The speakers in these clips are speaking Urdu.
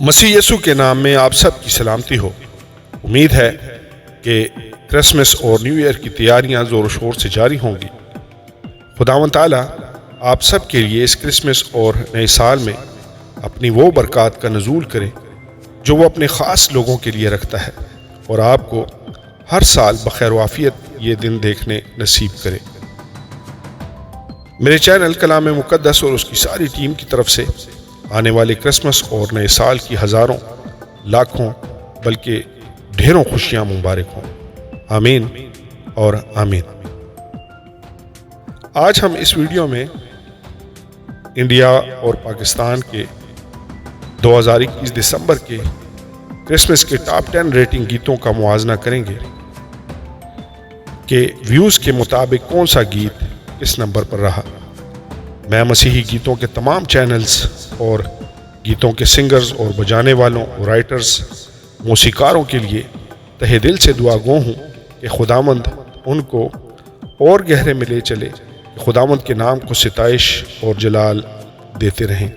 مسیح یسوع کے نام میں آپ سب کی سلامتی ہو۔ امید ہے کہ کرسمس اور نیو ایئر کی تیاریاں زور و شور سے جاری ہوں گی۔ خداوند تعالیٰ آپ سب کے لیے اس کرسمس اور نئے سال میں اپنی وہ برکات کا نزول کرے جو وہ اپنے خاص لوگوں کے لیے رکھتا ہے، اور آپ کو ہر سال بخیر و عافیت یہ دن دیکھنے نصیب کرے۔ میرے چینل کلام مقدس اور اس کی ساری ٹیم کی طرف سے آنے والے کرسمس اور نئے سال کی ہزاروں، لاکھوں، بلکہ ڈھیروں خوشیاں مبارک ہوں۔ آمین اور آمین۔ آج ہم اس ویڈیو میں انڈیا اور پاکستان کے 2021 دسمبر کے کرسمس کے ٹاپ 10 ریٹنگ گیتوں کا موازنہ کریں گے کہ ویوز کے مطابق کون سا گیت کس نمبر پر رہا۔ میں مسیحی گیتوں کے تمام چینلز اور گیتوں کے سنگرز اور بجانے والوں اور رائٹرز، موسیقاروں کے لیے تہہ دل سے دعا گو ہوں کہ خداوند ان کو اور گہرے میں لے چلے، خداوند کے نام کو ستائش اور جلال دیتے رہیں۔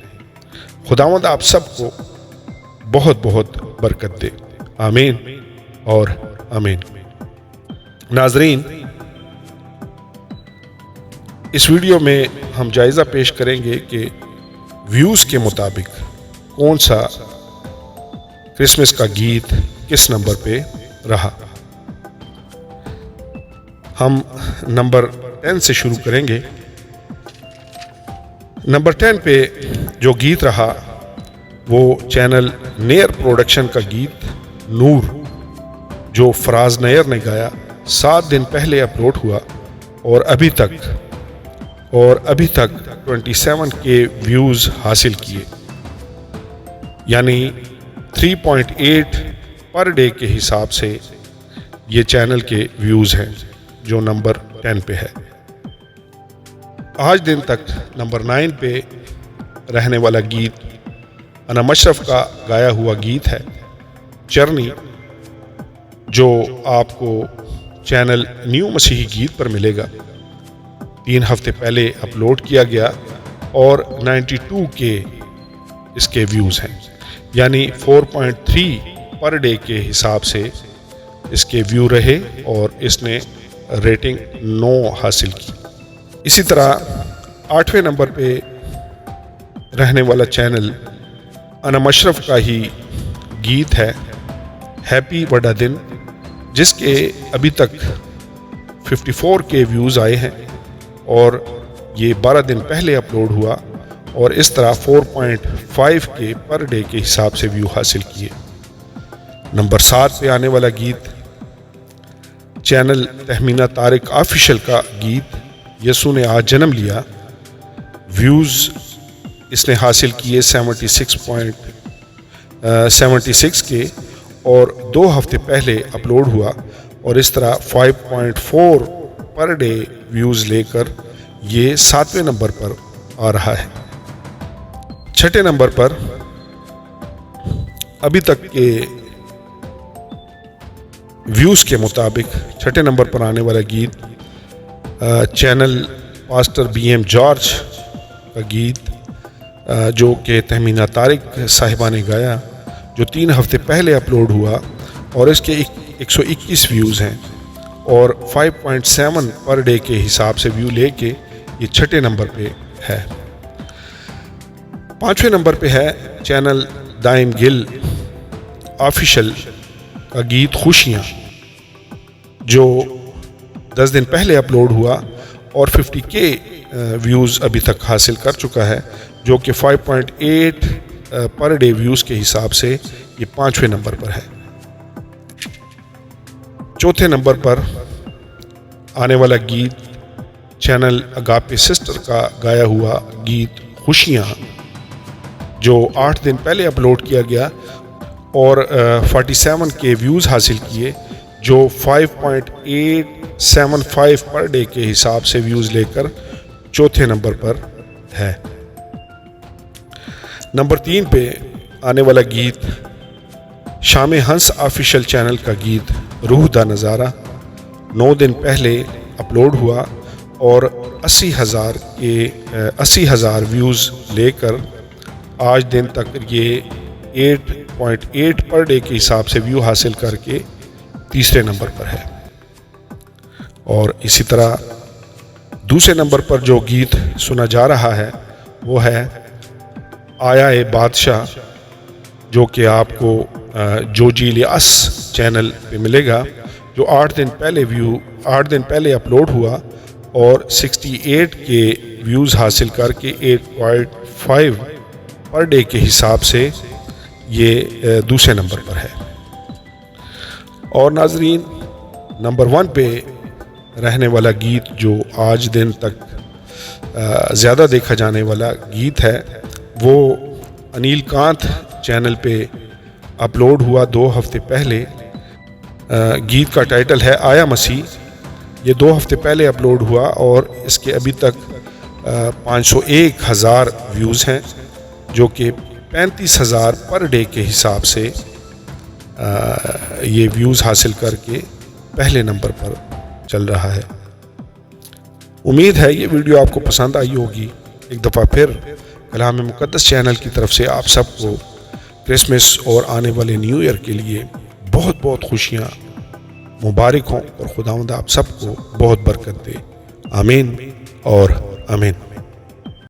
خداوند آپ سب کو بہت بہت برکت دے۔ آمین اور آمین۔ ناظرین، اس ویڈیو میں ہم جائزہ پیش کریں گے کہ ویوز کے مطابق کون سا کرسمس کا گیت کس نمبر پہ رہا۔ ہم نمبر 10 سے شروع کریں گے۔ نمبر 10 پہ جو گیت رہا وہ چینل نیئر پروڈکشن کا گیت نور، جو فراز نیئر نے گایا، 7 دن پہلے اپلوڈ ہوا اور ابھی تک 27 کے ویوز حاصل کیے، یعنی 3.8 پر ڈے کے حساب سے یہ چینل کے ویوز ہیں جو نمبر 10 پہ ہے۔ آج دن تک نمبر 9 پہ رہنے والا گیت انم اشرف کا گایا ہوا گیت ہے چرنی، جو آپ کو چینل نیو مسیحی گیت پر ملے گا۔ 3 ہفتے پہلے اپلوڈ کیا گیا اور 92 کے اس کے ویوز ہیں، یعنی 4.3 پر ڈے کے حساب سے اس کے ویو رہے اور اس نے ریٹنگ 9 حاصل کی۔ اسی طرح 8ویں نمبر پہ رہنے والا چینل انم اشرف کا ہی گیت ہے ہیپی بڑا دن، جس کے ابھی تک 54 کے ویوز آئے ہیں اور یہ 12 دن پہلے اپلوڈ ہوا اور اس طرح 4.5 کے پر ڈے کے حساب سے ویو حاصل کیے۔ نمبر 7 پہ آنے والا گیت چینل تہمینہ طارق آفیشل کا گیت یسوع نے آج جنم لیا، ویوز اس نے حاصل کیے 76 کے اور 2 ہفتے پہلے اپلوڈ ہوا اور اس طرح 5.4 پر ڈے ویوز لے کر یہ 7ویں نمبر پر آ رہا ہے۔ 6 نمبر پر ابھی تک کے ویوز کے مطابق 6 نمبر پر آنے والا گیت channel pastor B M George کا گیت، جو کہ تہمینہ طارق صاحبہ نے گایا، جو 3 ہفتے پہلے اپلوڈ ہوا اور اس کے 121 ویوز ہیں اور 5.7 پر ڈے کے حساب سے ویو لے کے یہ 6 نمبر پہ ہے۔ 5ویں نمبر پہ ہے چینل دائم گل آفیشل کا گیت خوشیاں، جو 10 دن پہلے اپلوڈ ہوا اور 50 کے ویوز ابھی تک حاصل کر چکا ہے، جو کہ 5.8 پر ڈے ویوز کے حساب سے یہ 5ویں نمبر پر ہے۔ 4 نمبر پر آنے والا گیت چینل اگاپے سسٹر کا گایا ہوا گیت خوشیاں، جو 8 دن پہلے اپلوڈ کیا گیا اور 47 کے ویوز حاصل کیے، جو 5.875 پر ڈے کے حساب سے ویوز لے کر 4 نمبر پر ہے۔ نمبر 3 پہ آنے والا گیت شام ہنس آفیشل چینل کا گیت روح دا نظارہ، 9 دن پہلے اپلوڈ ہوا اور 80,000 ویوز لے کر آج دن تک یہ 8.8 پر ڈے کے حساب سے ویو حاصل کر کے تیسرے نمبر پر ہے۔ اور اسی طرح دوسرے نمبر پر جو گیت سنا جا رہا ہے وہ ہے آیا اے بادشاہ، جو کہ آپ کو جو جیلیاس چینل پہ ملے گا، جو 8 دن پہلے اپلوڈ ہوا اور 68 کے ویوز حاصل کر کے 8.5 پر ڈے کے حساب سے یہ دوسرے نمبر پر ہے۔ اور ناظرین، نمبر 1 پہ رہنے والا گیت جو آج دن تک زیادہ دیکھا جانے والا گیت ہے وہ انیل کانت چینل پہ اپلوڈ ہوا 2 ہفتے پہلے۔ گیت کا ٹائٹل ہے آیا مسیح۔ یہ 2 ہفتے پہلے اپلوڈ ہوا اور اس کے ابھی تک 501,000 ویوز ہیں، جو کہ 35,000 پر ڈے کے حساب سے یہ ویوز حاصل کر کے پہلے نمبر پر چل رہا ہے۔ امید ہے یہ ویڈیو آپ کو پسند آئی ہوگی۔ ایک دفعہ پھر کلام مقدس چینل کی طرف سے آپ سب کو کرسمس اور آنے والے نیو ایئر کے لیے بہت بہت خوشیاں مبارک ہوں، اور خداوند آپ سب کو بہت برکت دے۔ آمین اور آمین۔